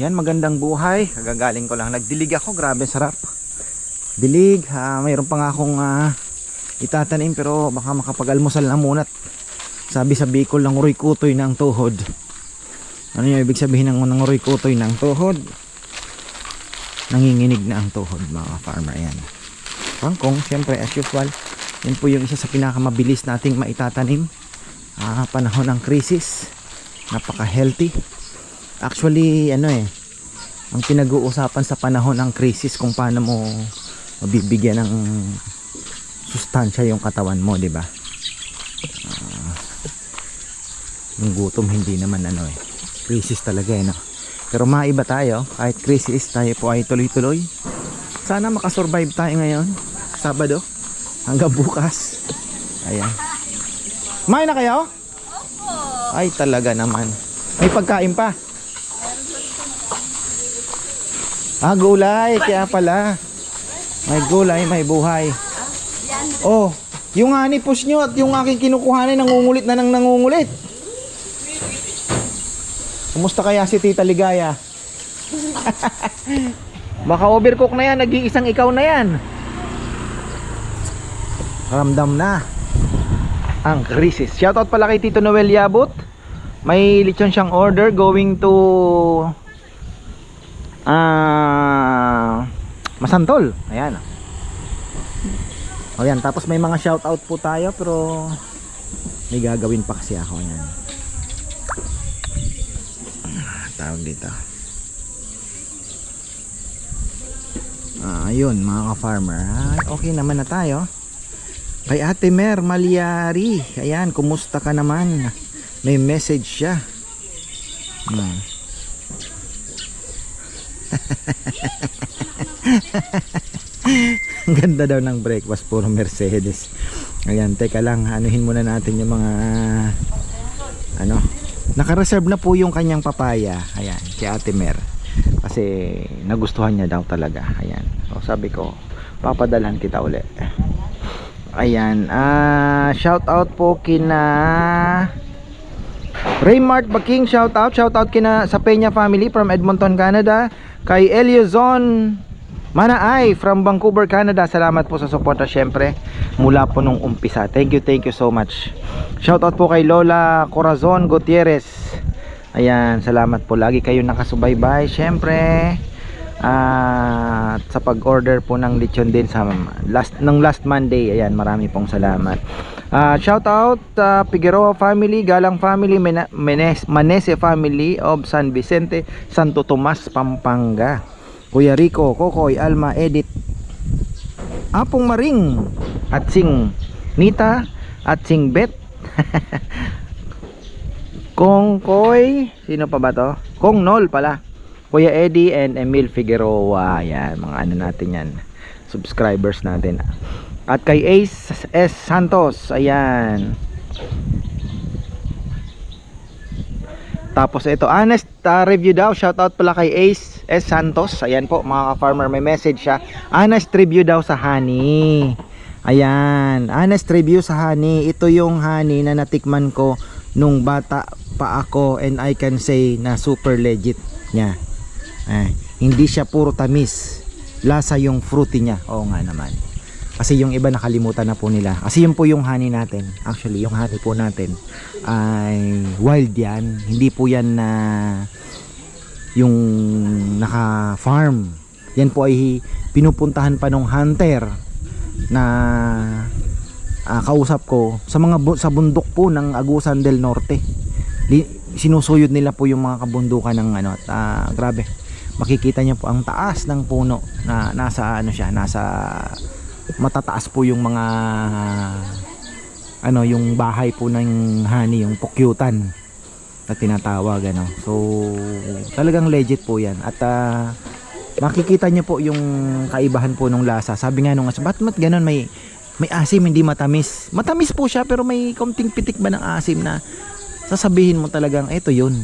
Yan, magandang buhay. Kagagaling ko lang. Nagdilig ako. Grabe, sarap. Dilig. Mayroon pa nga akong itatanim pero baka makapag-almusal na muna. Sabi sa Bicol, nanguroy kutoy na ang tuhod. Ano yung ibig sabihin ng nanguroy kutoy na ang tuhod? Nanginginig na ang tuhod, mga farmer. Yan. Kangkong, syempre as usual. Yan po yung isa sa pinakamabilis nating maitatanim. Panahon ng krisis. Napaka-healthy. Actually, ang pinag-uusapan sa panahon ng krisis kung paano mo mabibigyan ng sustansya yung katawan mo, di ba? Yung gutom hindi naman krisis talaga no? Pero maiba tayo, kahit krisis tayo po ay tuloy-tuloy. Sana makasurvive tayo ngayon, Sabado hanggang bukas. Ayan. Kumain na kayo? Opo. Ay talaga naman. May pagkain pa. Gulay, kaya pala. May gulay, may buhay. Oh, yung honey push nyo at yung aking kinukuhanin nangungulit na nang nangungulit. Kumusta kaya si Tita Ligaya? Baka overcook na yan, nag-iisang ikaw na yan. Ramdam na ang krisis. Shoutout pala kay Tito Noel Yabut. May lechon siyang order going to Masantol. Ayan. O yan, tapos may mga shoutout po tayo pero may gagawin pa kasi ako. Ayan. Tawag dito. Ayun mga ka-farmer. Okay naman na tayo. Kay Ate Mer Malyari. Ayan, kumusta ka naman? May message siya. Ang ganda daw ng breakfast, puro Mercedes. Ayan, teka lang, anuhin muna natin yung mga naka-reserve na po yung kanyang papaya. Ayan, si Ate Mer. Kasi nagustuhan niya daw talaga. Ayan, so sabi ko papadalhan kita uli. Ayan, shout out po kina Raymart Baking, shout out kina sa Peña family from Edmonton, Canada. Kay Eliozon Manaay from Vancouver, Canada. Salamat po sa suporta syempre mula po nung umpisa. Thank you so much. Shout out po kay Lola Corazon Gutierrez. Ayan, salamat po. Lagi kayo nakasubaybay syempre. Sa pag-order po ng lechon din sa last Monday. Ayan, marami pong salamat. Shout out Figueroa family, Galang family, Manese family of San Vicente, Santo Tomas, Pampanga. Kuya Rico, Kokoy, Alma, Edith, Apong Maring, at Sing Nita, at Sing Bet, Kong Koy, sino pa ba to? Kong Nol pala, Kuya Eddie and Emil Figueroa. Yan, mga natin yan, subscribers natin. At kay Ace S. Santos, ayan. Tapos ito, honest review daw. Shoutout pala kay Ace S. Santos. Ayan po mga ka-farmer, may message siya. Honest review daw sa honey. Ayan, honest review sa honey. Ito yung honey na natikman ko nung bata pa ako, and I can say na super legit niya. Hindi siya puro tamis. Lasa yung fruity niya. Oo nga naman. Kasi yung iba nakalimutan na po nila. Kasi yun po yung honey natin. Actually, yung honey po natin ay wild yan. Hindi po yan na yung naka-farm. Yan po ay pinupuntahan pa ng hunter na kausap ko sa bundok po ng Agusan del Norte. Sinusuyod nila po yung mga kabundukan ng grabe. Makikita niyo po ang taas ng puno na nasa nasa matataas po yung mga yung bahay po ng honey, yung pukyutan na tinatawag So talagang legit po yan. At makikita nyo po yung kaibahan po ng lasa. Sabi nga nung ba't ganun, may asim, hindi matamis. Matamis po siya pero may konting pitik ba ng asim na sasabihin mo talagang eto yun.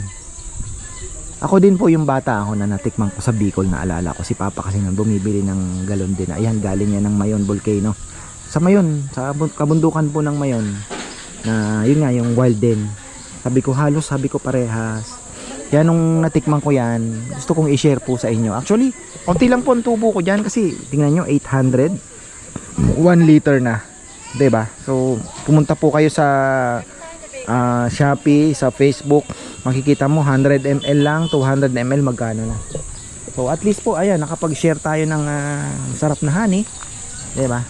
Ako din po yung bata ako na natikman ko sa Bicol, na alala ko si Papa kasi nang bumibili ng galon din. Ayan, galing yan ng Mayon Volcano. Sa Mayon, sa kabundukan po ng Mayon. Na yun nga, yung wild din. Sabi ko parehas. Kaya nung natikman ko yan, gusto kong i-share po sa inyo. Actually, konti lang po ang tubo ko dyan kasi tingnan nyo, 800. 1 liter na. 'Di ba? So, pumunta po kayo sa Shopee, sa Facebook. Makikita mo 100 ml lang, 200 ml magkano na. So, at least po, ayan, nakapag-share tayo ng sarap na honey. 'Di ba?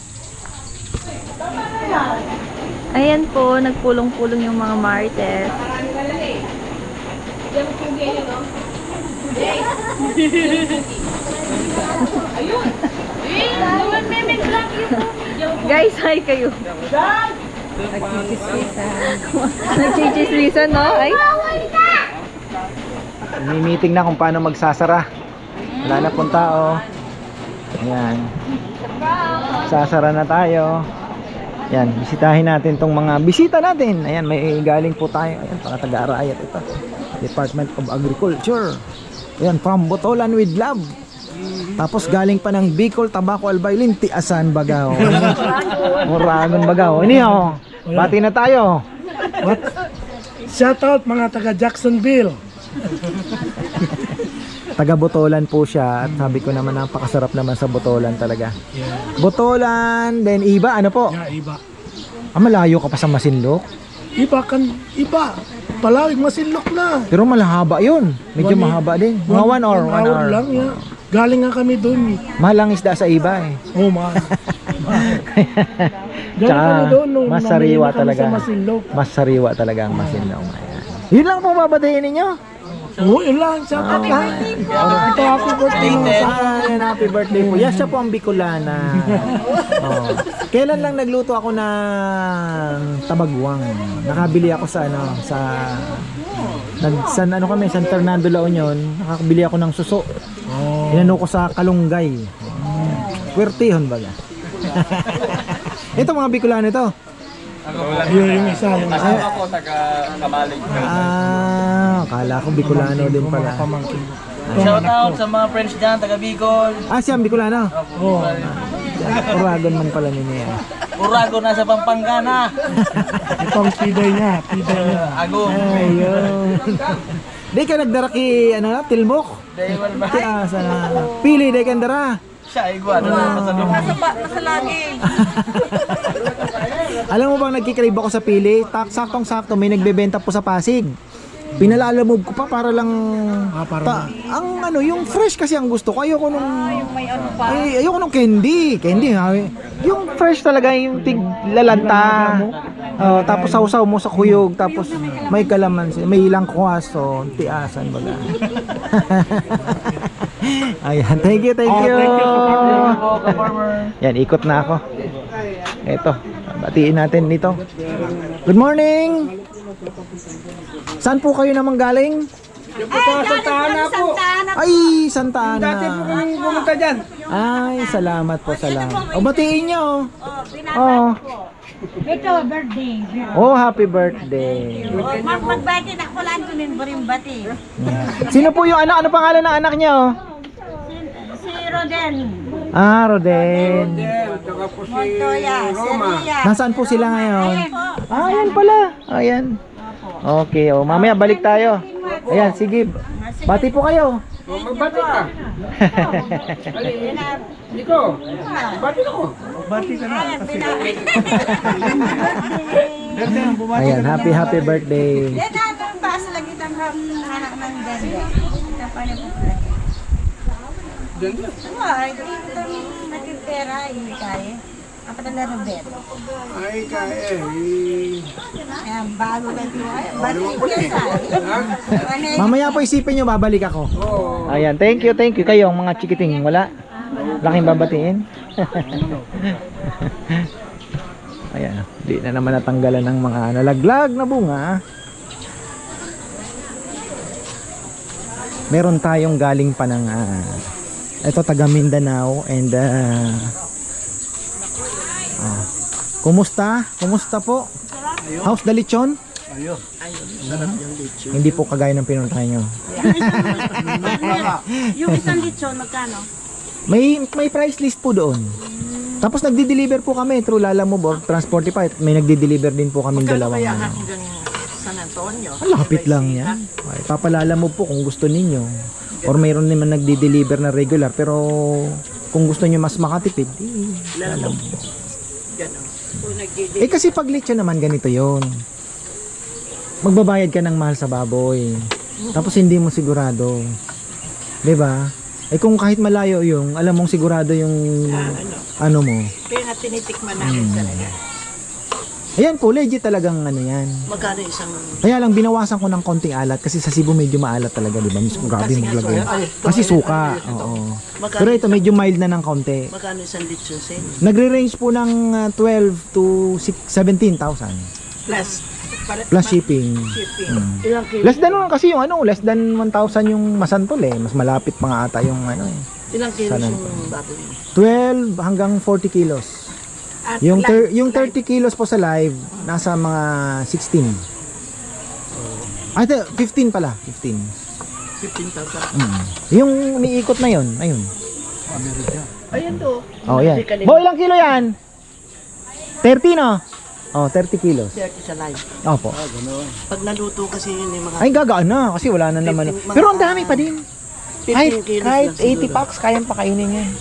Ayan po, nagpulong-pulong yung mga marites. Guys, hi kayo. Nagchichismisan, no? Ay. May meeting na kung paano magsasara. Wala na pong tao. Ayan. Sasara na tayo. Ayan, bisitahin natin tong mga bisita natin. Ayan, may galing po tayo. Ayan, mga taga-arayat ito. Department of Agriculture. Ayan, from Botolan with Love. Tapos galing pa ng Bicol, Tabaco, Albaylin, Tiasan, Bagao. Moragon, Bagao. Ini ho. Bati na tayo. What? Shout out mga taga Jacksonville. Taga Botolan po siya. At sabi ko naman, napakasarap naman sa Botolan talaga. Botolan, then iba, ano po? Yeah, iba. Malayo ka pa sa Masinloc. Iba kan, iba. Palawig masinlok na. Pero malahaba yun. Medyo mahaba din. Mga 1 hour, 1 hour. lang ya. Galing nga kami doon. Mahal ang isda sa iba eh. Oh, mahal. Galing Tsaka, kami doon nung mas sariwa mamili na kami talaga. sa Masinlok. Mas sariwa talaga ang Masinloc. Ayan. Yun lang po babatiin ninyo. Oo, yun lang. Shout out lahat. Ito, happy birthday mo. Ayan, happy birthday po. Yes, siya po ang Bicolana. Oh. Kailan lang nagluto ako ng tabagwang. Nakabili ako sa San San Fernando La Union. Nakabili ako ng suso. Oh. Inano ko sa Kalunggay. Puwertehon baga. Ito mga Bicolano ito. Yun yung isa. Yung isa. Ako taga Kamalig. Akala ko Bicolano din pala. Pamangkin. Shout out sa mga friends dyan, taga Bicol. Siya ang Bicolano. Oh. Uragon man pala niya. Urago nasa Pampangana. Itong piday niya. Piday niya. Agong. Ayun. Di ka nagdara ki Tilmok? Daywan ba? Sa pili di ka ndara. Siya igwa. Pasalong. Alam mo bang nagkikrave ako sa pili? Saktong-sakto may nagbebenta po sa Pasig. Pinalalamove ko pa para lang ang yung fresh kasi ang gusto ko. Ayoko nung ayoko nung candy ha. Yung fresh talaga, yung tiglalanta. Tapos sausaw mo sa kuyog, tapos may kalamansi, may ilang kwaso, tiasan baga. Ayan, thank you. Yan, ikot na ako. Eto, batiin natin dito. Good morning. Saan po kayo naman galing? Santa Ana po. Ay, Santa Ana. Dati po kami pumunta dyan. Ay, salamat po, salamat. O, batiin nyo. Pinapalo po. Ito, birthday. Oh, happy birthday. Magbati na ko lang kunin barimbati. Sino po yung anak? Ano pangalan ng anak nyo? Si Roden. Roden. Montoya. Seria. Nasaan po sila ngayon? Ayan po. Ayan pala. Ayan. Okay, mamaya balik tayo. Ayan, sige. Bati po kayo. Magbati ka. Nico. Bati ako. Bati ka na. Ayan, happy birthday. Yan ang baas lagi ng anak ng ganda. Kapanya po pala. Ganda. Ay, dito natin pera, hindi kaya. Apa na lang bet. Ay, kaya Ayan, bago na ito. Bati ka Mamaya po isipin nyo, babalik ako. Ayan, thank you. Kayo, ang mga chikiting, wala? Laking babatiin. Ayan, di na naman natanggalan ng mga nalaglag na bunga. Meron tayong galing pa ng ito taga Mindanao and kumusta po? How's the lechon? Hindi po kagaya ng pinuntahan nyo. Yung isang lechon, magkano? May price list po doon. Tapos nagdi-deliver po kami through Lalamove or Transportify. May nagdi-deliver din po kami dalawa. San Antonio. Ang lapit lang yan. Ay, papalala mo po kung gusto ninyo. Or mayroon naman nagdi-deliver na regular. Pero kung gusto nyo mas makatipid, alam mo. Ganon. Kung nagdi-deliver. Eh kasi pag lechon naman ganito yon. Magbabayad ka ng mahal sa baboy. Tapos hindi mo sigurado. 'Di ba? Eh kung kahit malayo yung, alam mong sigurado yung ano mo. Kaya nga tinitikman namin talaga. Ayan po, legit talagang ano yan. Magkano isang... Kaya lang binawasan ko ng konting alat kasi sa Cebu medyo maalat talaga, 'di ba? Mismo grabe maglagay. Kasi suka, oo. Pero ito medyo mild na ng konti. Magkano isang lechon sa inyo? Nagre-range po ng 12 to 17,000 plus shipping. Ilang kilo? Less than kasi yung ano, less than 1,000 yung masantol eh. Mas malapit pa nga ata yung ano eh. Ilang kilos San yung baboy? 12 hanggang 40 kilos. At Yung live- yung 30 kilos po sa live nasa mga 16. Ay, 15 pala, 15. 15,000. Yung umiikot na yon, ayun. Ayun to. Oh, yan. Bo, ilang kilo yan? 30 no? Oh, 30 kilos. 30 sa live. Opo. Pag naluto kasi yun yung mga Ay, gagaan na kasi wala na naman. 15 Pero ang dami pa din. 15 kilos Kahit lang 80 siguro. packs, kayang pakainin yan.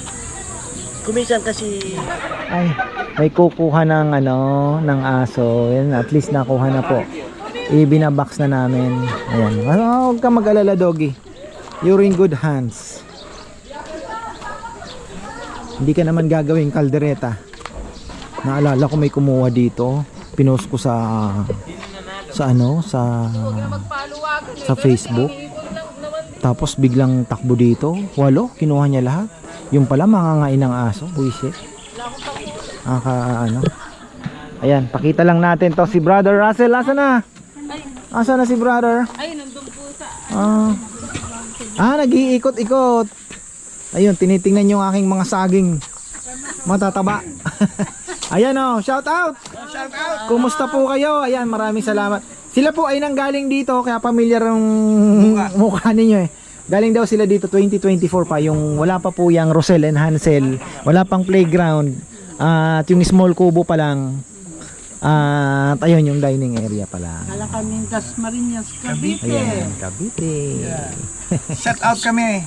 Kumisan kasi Ay, may kukuha ng ano, ng aso. Yan, at least nakuha na po. Ibinabox na namin. Ayan. Huwag ka mag-alala, doggy. You're in good hands. Hindi ka naman gagawing kaldereta. Naalala ko may kumuha dito. Pinost ko sa ano, sa Facebook. Tapos biglang takbo dito. 8, kinuha niya lahat. Yung pala mangangain ng aso. Buisit. Ano. Ayan, pakita lang natin to si Brother Russell. Asa na? Asa na si Brother? Ay, nandun po sa... Nag-iikot-ikot. Ayun, tinitingnan yung aking mga saging matataba. Ayan oh, shout out. Shout out. Kumusta po kayo? Ayan, maraming salamat. Sila po ay nanggaling dito kaya pamilyar ang mukha ninyo eh. Galing daw sila dito 2024 pa, yung wala pa po yung Rosel and Hansel, wala pang playground, at yung small kubo pa lang, at ayun yung dining area pala. Kala kaming Dasmariñas, Cavite. Ayan, Cavite. Shout out kami.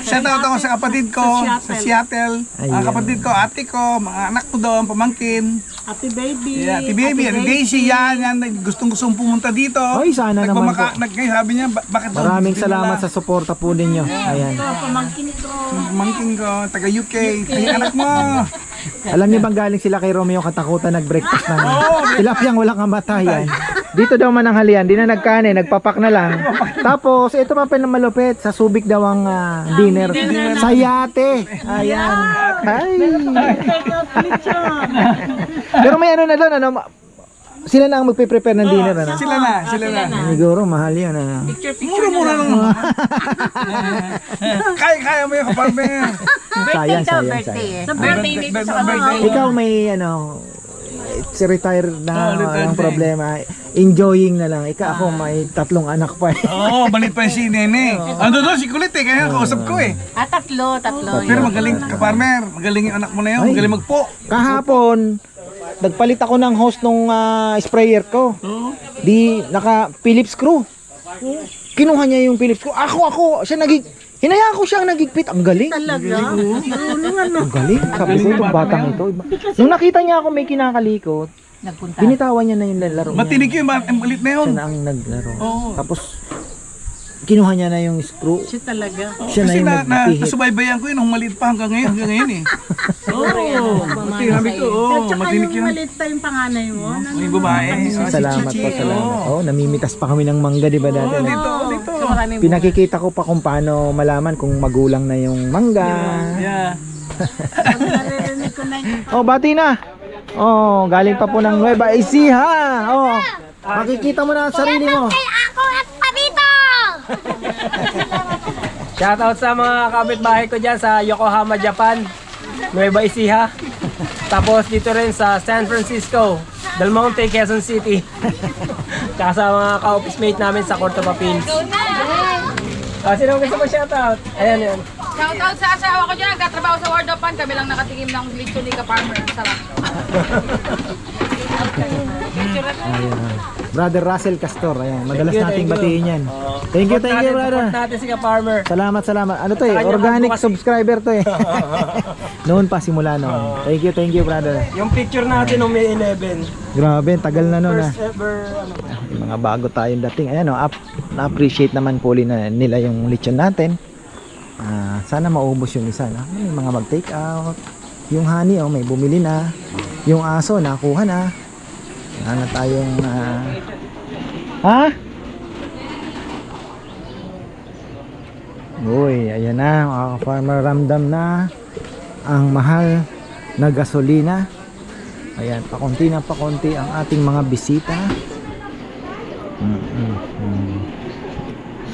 Shout out ako sa kapatid ko sa Seattle. Ayan. Ang kapatid ko, ate ko, mga anak ko doon, pamangkin. Happy baby. Yeah, ati baby, ati Daisy, yan. Gustong pumunta dito. Oy, sana naman po. Sabi niya, bakit daw Maraming hindi salamat nila? sa suporta po ninyo. Ayan. Pamangkin ko. Pamangkin ko, taga UK. Ay, anak mo. Alam niyo bang galing sila kay Romeo Katakutan nag-breakfast ng tilapiyang walang kamatayan. Dito daw mananghalian, di na nagkanin, nagpapak na lang. Tapos ito pa malupit, sa Subic daw ang dinner. Sa yate. Ayan. Ay. Pero may ano na doon, ano, sila na ang magpe-prepare ng dinner. Ano? Sila na. Siguro mahal yun. Ano? Mura lang. Kaya mo yung kapartner. Sayang. Sa birthday nito sa Ikaw may ano, si retire na walang problema. Enjoying na lang. Ako may 3 anak pa. Oo, balit pa yung si Nene. Ando doon, si Kulit eh. Kaya kausap ko eh. Tatlo. Pero magaling kapartner. Magaling yung anak mo na yun. Ay. Magaling magpo. Kahapon, nagpalit ako ng hose nung sprayer ko. Di naka Phillips screw. Kinuha niya yung Phillips screw. Ako. Siya hinayaan ko siyang nagigpit. Ang galing. Talaga? Ang galing. Sabi ko itong batang ito. Nung nakita niya ako may kinakalikot, binitawan niya na yung laro niya. Matinig yun, malit na yun. Siya na ang naglaro. Oo. Tapos, kinuha niya na yung screw. Siya talaga. Siya na Kasi yung nagpihit. nasubaybayan ko yun, nung maliit pa hanggang ngayon eh. Oo, sabi ko, matinig yun. Malit pa yung panganay mo. May babae. Salamat po, salamat. Oh, namimitas pa kami ng mangga, di ba dati? Dito. Pinakikita ko pa kung paano malaman kung magulang na yung mangga. Yeah. Naririnig ko na yung Oh, bati na. Oh, galing pa po ng Nueva Ecija. Oh, makikita mo na ang sarili mo. Ako at Pabito! Shoutout sa mga kapitbahay ko dyan sa Yokohama, Japan, Nueva Ecija. Tapos dito rin sa San Francisco, Del Monte, Quezon City. Tsaka sa mga ka-office mate namin sa Cordoba Pins. Sino gusto mo shoutout? Ayan yun. Shoutout sa asawa ko dyan, katrabaho sa Word of Pan. Kami lang nakatingin ng lechon ni Ka-Farmer. Sarap. Ayan. Brother Russell Castor, ayan. Madalas Thank you, nating thank you. batiin yan. Thank you, brother. Support natin si Ka-Farmer. Salamat. Ano to eh? Sa kanya Organic advocacy. subscriber to eh. Noon pa, simula noon. Thank you, brother. Yung picture natin noong May 11. Grabe, tagal na noon ah. First ever, ano ba? Yung mga bago tayong dating. Ayan o, na-appreciate naman po nila yung lechon natin. Sana maubos yung isa. No? May mga mag-take out. Yung honey, oh, may bumili na. Yung aso, nakuha na. Wala na tayong... Ha? Uy, ayan na. Mga farmer, ramdam na ang mahal na gasolina. Ayan, pakunti na pakunti ang ating mga bisita.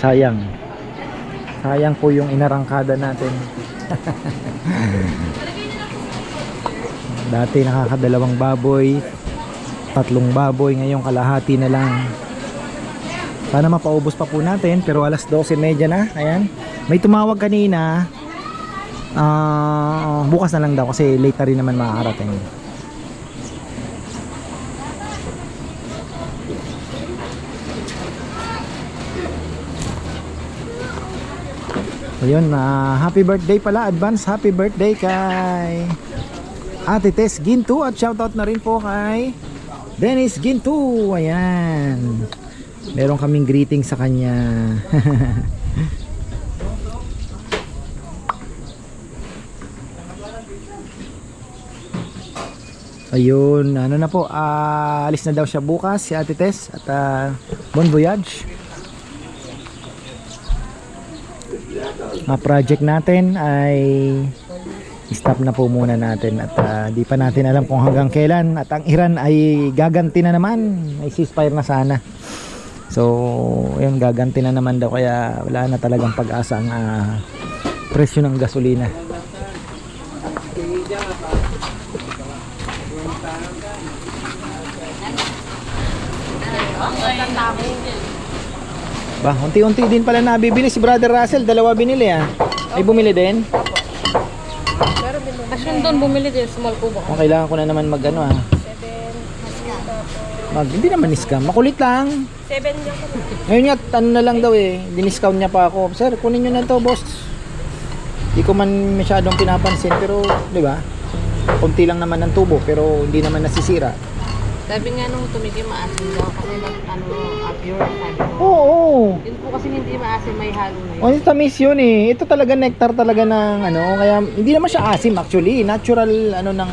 Sayang po yung inarangkada natin. Dati nakakadalawang baboy, 3 baboy, ngayong kalahati na lang. Sana mapaubos pa po natin, pero alas 12:30 na. Ayan, may tumawag kanina. Bukas na lang daw kasi late na rin naman makakarating. Ayun, happy birthday pala, advance happy birthday kay Ate Tess Gintu, at shoutout na rin po kay Dennis Gintu. Ayan, meron kaming greeting sa kanya. Ayun, ano na po, alis na daw siya bukas si Ate Tess, at bon voyage. Project natin ay stop na po muna natin, at di pa natin alam kung hanggang kailan, at ang Iran ay gaganti na naman, ay ceasefire na sana. So yun, gaganti na naman daw, kaya wala na talagang pag-asa ang presyo ng gasolina. Ba, unti-unti din pala nabibili si Brother Russell, 2 binili ah. Ay bumili din? Asyon doon bumili din sa Malkubo. Kailangan ko na naman mag-ano ah. Hindi naman scam, makulit lang. 7 yung Ngayon nga, ano na lang daw eh, diniscount niya pa ako. Sir, kunin nyo na to boss. Di ko man masyadong pinapansin, pero di ba? Kunti lang naman ng tubo, pero hindi naman nasisira. Sabi nga nung tumigil maasim daw kasi pure sabi ko. Oo. Yun po kasi hindi maasim, may halo na yun. Oh, tamis yun eh. Ito talaga nectar talaga ng ano, kaya hindi naman siya asim actually. Natural ano ng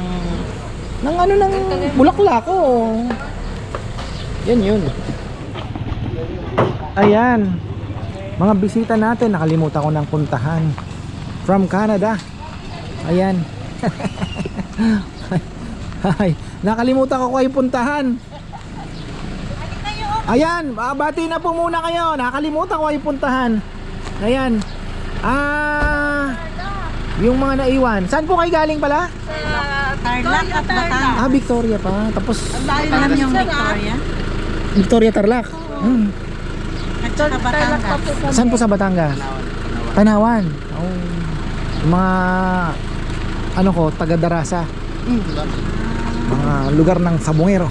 bulaklak ko. Yan yun. Ayan. Mga bisita natin, nakalimutan ko ng puntahan. From Canada. Ayan. Ay, nakalimutan ko kayo puntahan. Ayan, bati na po muna kayo. Nakalimutan ko kayo puntahan. Ayan. Yung mga naiwan. Saan po kayo galing pala? Tarlac at Batangas. Victoria pa. Tapos Alam yung Victoria? Victoria Tarlac. At saka Batangas. Saan po sa Batangas? Tanawan. Oh. Yung mga ano ko, taga Darasa. Mga lugar ng sabongero.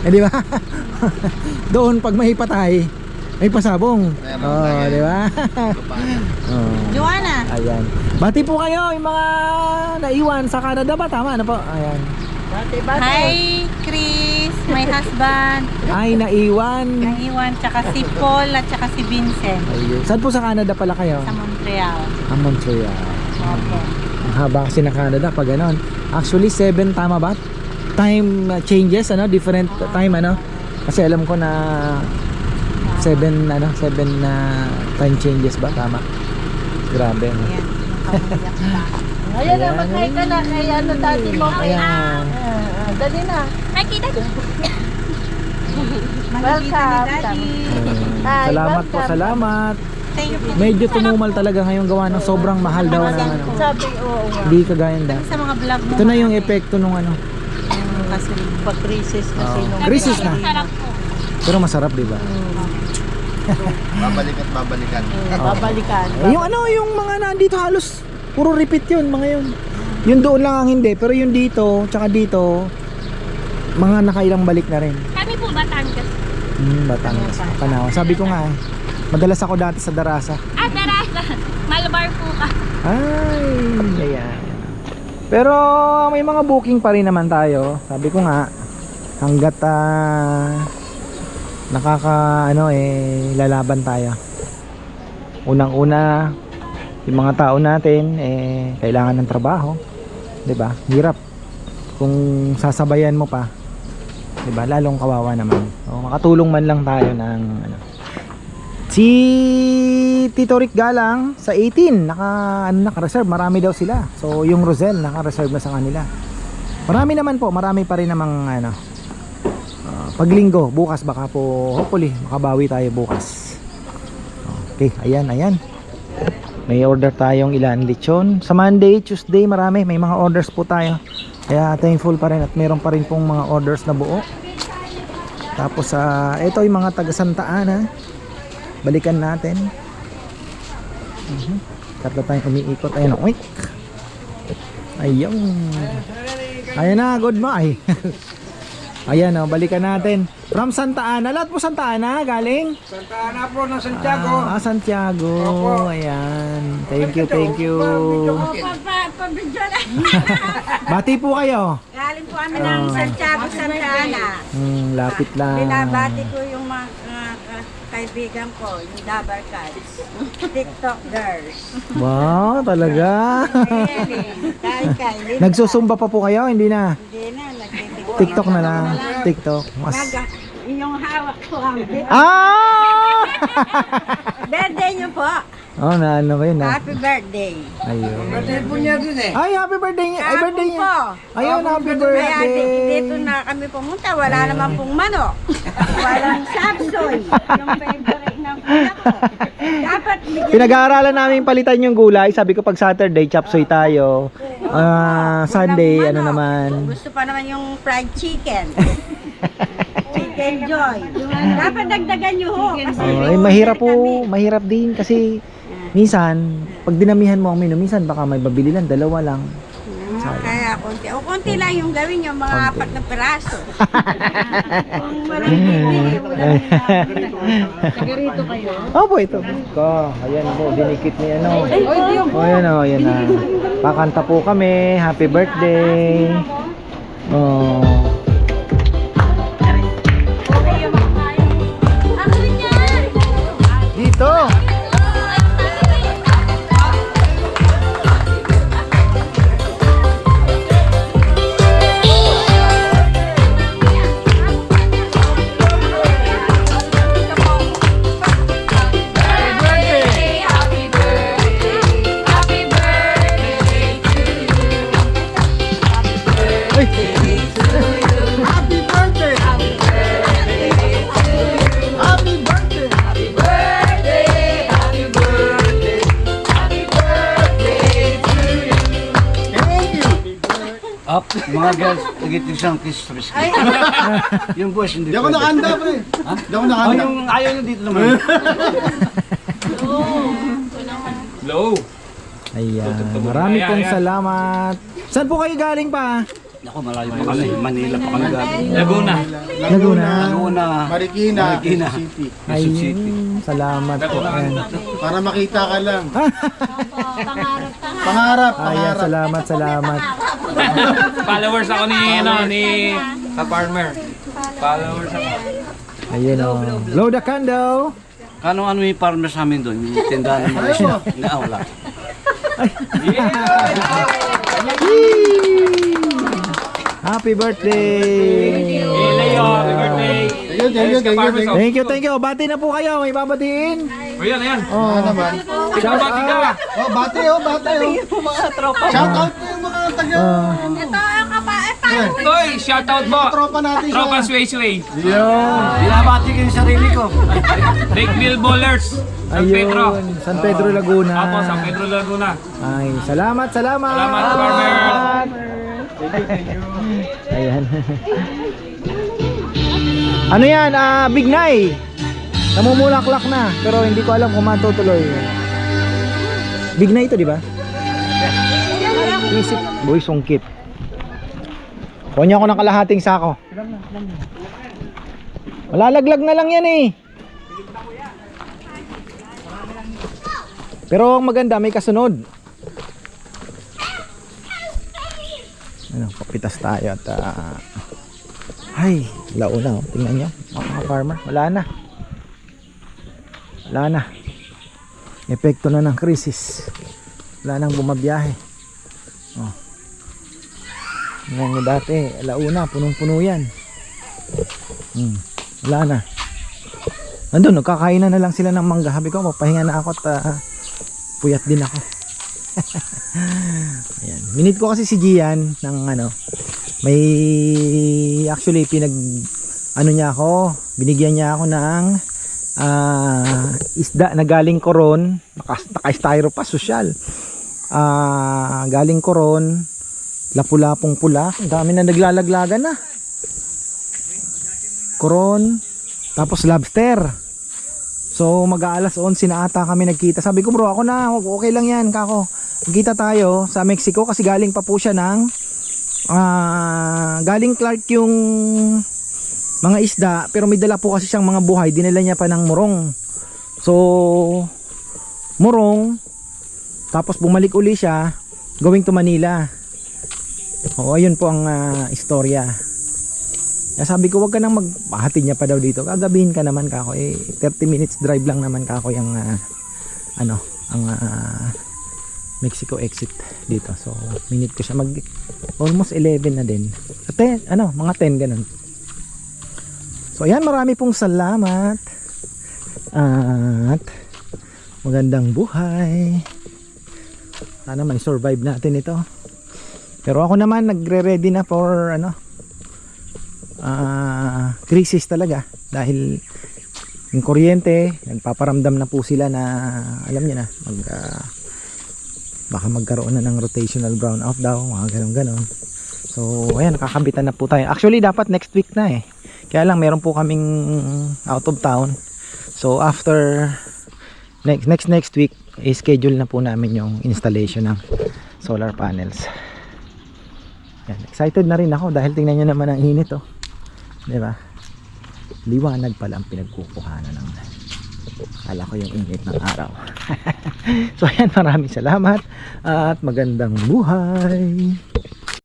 Eh, di ba? Doon pag may patay, may pasabong. Oh, di ba? Oh. Joanna. Ayan. Bati po kayo yung mga naiwan sa Canada ba? Tama na po. Ayan. Hi, Chris, my husband. Ay, naiwan. Naiwan, tsaka si Paul at tsaka si Vincent Ayun. Saan po sa Canada pala kayo? sa Montreal. Montreal. Opo. Ang haba kasi na Canada pag ganon. Actually 7, tama ba? Time changes, ano? Different time, ano? Kasi alam ko na 7 time changes ba? Tama. Grabe. Ano? Ayan na, mag-hi ka na kay ano daddy mo. Ayan. Dali na. Hi, kita. Welcome, daddy. Salamat po, salamat. Thank you. Medyo tumumal talaga ngayong gawa ng sobrang mahal daw na ano. Sabi, oo nga. Hindi kagaya da. Sa mga vlog mo. Ito na yung epekto nung ano. Kasi pag-crisis kasi nung... Crisis na. Pero masarap, di ba? Babalikan. Babalikan. Yung ano, yung mga nandito halos puro repeat yun, mga yun. Yung doon lang ang hindi, pero yung dito, tsaka dito, mga nakailang balik na rin. Kami po Batangas. Batangas, Panawa. Sabi ko nga, madalas ako dati sa Darasa. Darasa. Malabar po ka. Ay, ayan. Pero may mga booking pa rin naman tayo. Sabi ko nga, hanggat lalaban tayo. Unang-una, yung mga tao natin kailangan ng trabaho, 'di ba? Hirap kung sasabayan mo pa, 'di ba? Lalong kawawa naman. O, makatulong man lang tayo ng Si Tito Rick Galang sa 18 naka-reserve, marami daw sila. So yung Rosel naka-reserve na sa kanila. Marami naman po, marami pa rin namang paglinggo, bukas baka po hopefully makabawi tayo bukas. Okay, ayan. May order tayong ilan lechon. Sa Monday, Tuesday marami, may mga orders po tayo. Kaya thankful pa rin at meron pa rin pong mga orders na buo. Tapos ito yung mga taga Santa Ana. Balikan natin. Karta tayong umiikot. Ayan, oink. Ayan na, good morning. Ayan, balikan natin. From Santa Ana. Lahat po Santa Ana galing? Santa Ana po ng Santiago. Santiago. Ayan. Thank you. Pabidyo na. Bati po kayo. Galing po kami ng Santiago, Santa Ana. Lapit lang. Binabati ko yung mga kaibigan ko, yung Dabar Cats. TikTok girls. Wow, talaga. Kay. Nagsusumba pa po kayo? Hindi na. Hindi na, nagtitiktok. TikTok na lang. TikTok. Yung hawak ko ang birthday niyo po. Na ano kayo na. Happy birthday. Ayun. Birthday po niya din eh. Ay, happy birthday niya. Ay, birthday niya. po. Ayun, happy Kaya birthday. dito na kami pumunta, wala naman pong manok. Walang sapsoy. Yung favorite ng kuya ko. Dapat bigyan. Pinag-aaralan namin palitan yung gulay. Sabi ko pag Saturday, chop suey tayo. Sunday, Walang ano manok. naman. Gusto pa naman yung fried chicken. Chicken Joy. Dapat dagdagan nyo ho. Kasi Mahirap din kasi minsan, pag dinamihan mo ang menu, minsan baka may babili lang, dalawa lang. Kaya konti lang yung gawin yung mga 4 na piraso. Kung walang bibili, walang nagarito kayo. Opo, ito. Ayan po, dinikit ni ano. Ayan na. Pakanta po kami. Happy birthday. Dito. Up, mga girls, nagit yung isang kiss sa biscuit. Yung boys, hindi. Di ako nakanda pre. Di ako nakanda. Yung ayaw nyo dito naman. Low. Ayan, marami pong salamat. Saan po kayo galing pa? Ako, malayo pa kami. Manila pa kami galing. Laguna. Laguna. Marikina. City. Ayun, salamat po. Ayan. Para makita ka lang. Pangarap. Ayan, salamat. Followers ako ni ka-farmer. Followers ako. Ayun blow the candle. Ano yung farmer sa amin doon? Yung tindahan ng mga isla. Wala. Happy birthday. Leo, happy birthday. Thank you. Thank you. Bati na po kayo. May babatiin. O yan. Naman. Ikaw ba, ikaw? Bate. Shout out po yung mga taga. Ito ang kapatid. Toy, shoutout mo. Tropa natin siya. Tropa Sway. Binabati ko yung sarili ko. Lakeville Bowlers. San Pedro. Ayun, San Pedro Laguna. Ako, San Pedro Laguna. Ay, salamat. Salamat, farmer. Thank you. Ayan. Ano yan? Big Nay. Namumulaklak na. Pero hindi ko alam kung matutuloy. Big Nay ito, di ba? Isip. Boy, sungkit. Kuha niyo ako ng kalahating sako. Malalaglag na lang yan eh. Pero ang maganda, may kasunod. Ano, papitas tayo at ay, launa oh. Tingnan nyo, mga farmer, wala na. Wala na. Epekto na ng krisis. Wala nang bumabiyahe. Oh. Tingnan nyo dati, launa, punong-puno yan. Wala na. Nandun, nagkakainan na lang sila ng mangga. Sabi ko, mapahinga na ako at puyat din ako. Ayan. Minute ko kasi si Gian ng ano, may actually niya ako, binigyan niya ako ng isda na galing Coron, naka-styro pa, social. Galing Coron, lapulapong pula, ang dami na naglalaglagan na. Coron, tapos lobster. So mag-aalas 11 na ata kami nagkita. Sabi ko, bro, ako na, okay lang yan, kako. Nagkita tayo sa Mexico kasi galing pa po siya ng galing Clark yung mga isda, pero may dala po kasi siyang mga buhay, dinala niya pa ng Morong. So Morong, tapos bumalik uli siya going to Manila. Oo, ayun po ang istorya. Kaya sabi ko, wag ka nang magpahatid niya pa daw dito. Gagabihin ka naman kako. 30 minutes drive lang naman kako yung ang Mexico exit dito. So, minute ko siya almost 11 na din. At mga 10 ganun. So, ayan, marami pong salamat. At magandang buhay. Sana man survive natin ito. Pero ako naman nagre-ready na for crisis talaga dahil yung kuryente nagpaparamdam na po sila na alam niyo na baka magkaroon na ng rotational brownout daw, mga ganon. So ayan, nakakambitan na po tayo. Actually dapat next week na eh, kaya lang meron po kaming out of town. So after next week schedule na po namin yung installation ng solar panels. Yan, excited na rin ako dahil tingnan nyo naman ang init oh. Diba? Liwanag pala ang pinagkukuhanan ng kala ko yung init ng araw. So ayan, maraming salamat at magandang buhay.